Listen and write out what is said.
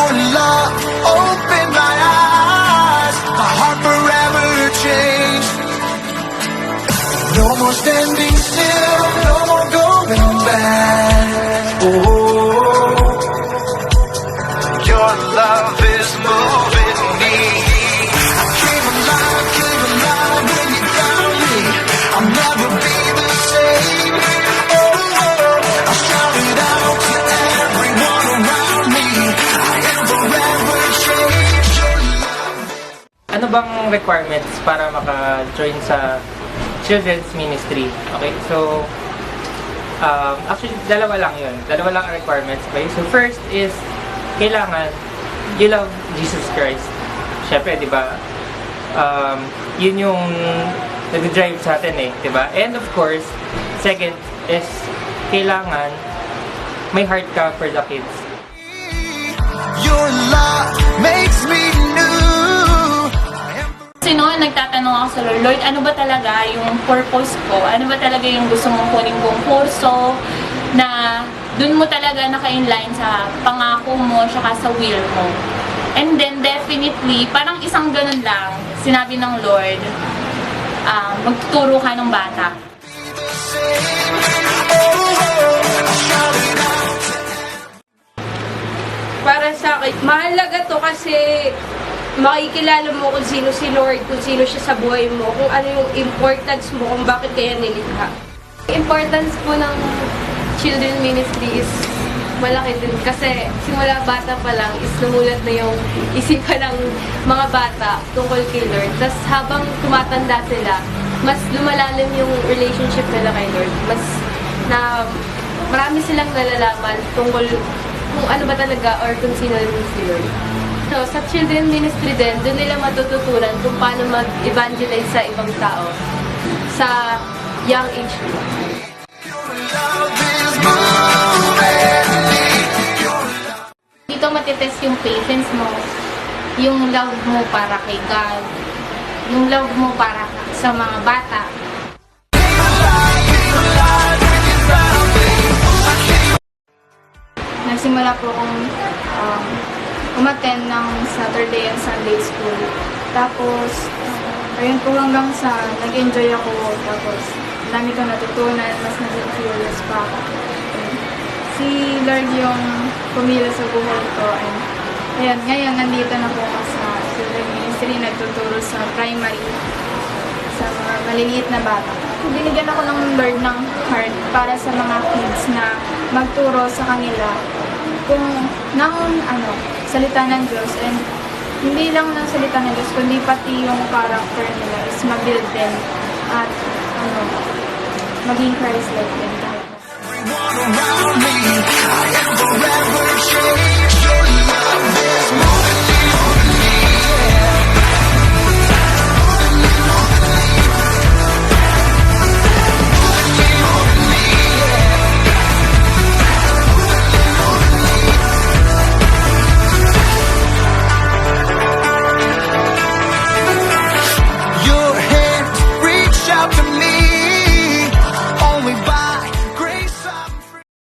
Your love opened my eyes, my heart forever changed. No more standing still, no more going back. Oh, your love is moving me. I came alive when you found me. I'll never be the same. Oh, I'll shout it out to everyone around me. I am forever changed. Your love. Ano bang requirements para maka-join sa children's ministry? Okay, so actually dalawa lang yun. Dalawa lang ang requirements. Okay, so first is kailangan you love Jesus Christ. Syempre, di ba? Yun yung nag-drive sa atin eh, di ba? And of course, second is kailangan may heart ka for the kids. Your love makes me new. Kasi noon, nagtatanong ako sa Lord, Lord, ano ba talaga yung purpose ko? Ano ba talaga yung gusto mong kunin kong kurso na dun mo talaga naka-inline sa pangako mo saka sa will mo. And then, definitely, parang isang ganun lang, sinabi ng Lord, magtuturo ka ng bata. Para sa akin, mahalaga to kasi makikilala mo kung sino si Lord, kung sino siya sa buhay mo, kung ano yung importance mo, kung bakit kaya nilikha. Importance po ng children ministry is malaki din kasi simula bata pa lang is numulat na yung isipan ng mga bata tungkol kay Lord. Tapos habang tumatanda sila, mas lumalalim yung relationship nila kay Lord. Mas na marami silang nalalaman tungkol kung ano ba talaga or kung sino rin si Lord. So, sa children ministry din, doon nila matututunan kung paano mag-evangelize sa ibang tao sa young age nila. Dito matitest yung patience mo, yung love mo para kay God, yung love mo para sa mga bata. Nagsimula po akong umattend ng Saturday and Sunday school. Tapos, ayun po hanggang sa nag-enjoy ako. Tapos, dami ko natutunan, mas naging curious pa ako. Si Lord yung pumila sa buhay ko. And, ayan, ngayon nandito na po ako sa children ministry, nagtuturo sa primary, sa mga maliliit na bata. Binigyan ako ng Lord ng heart para sa mga kids na magturo sa kanila kung ng salita ng Diyos, and hindi lang ng salita ng Diyos kundi pati yung character nila is ma-build din at maging Christ-like din kahit Everyone around me.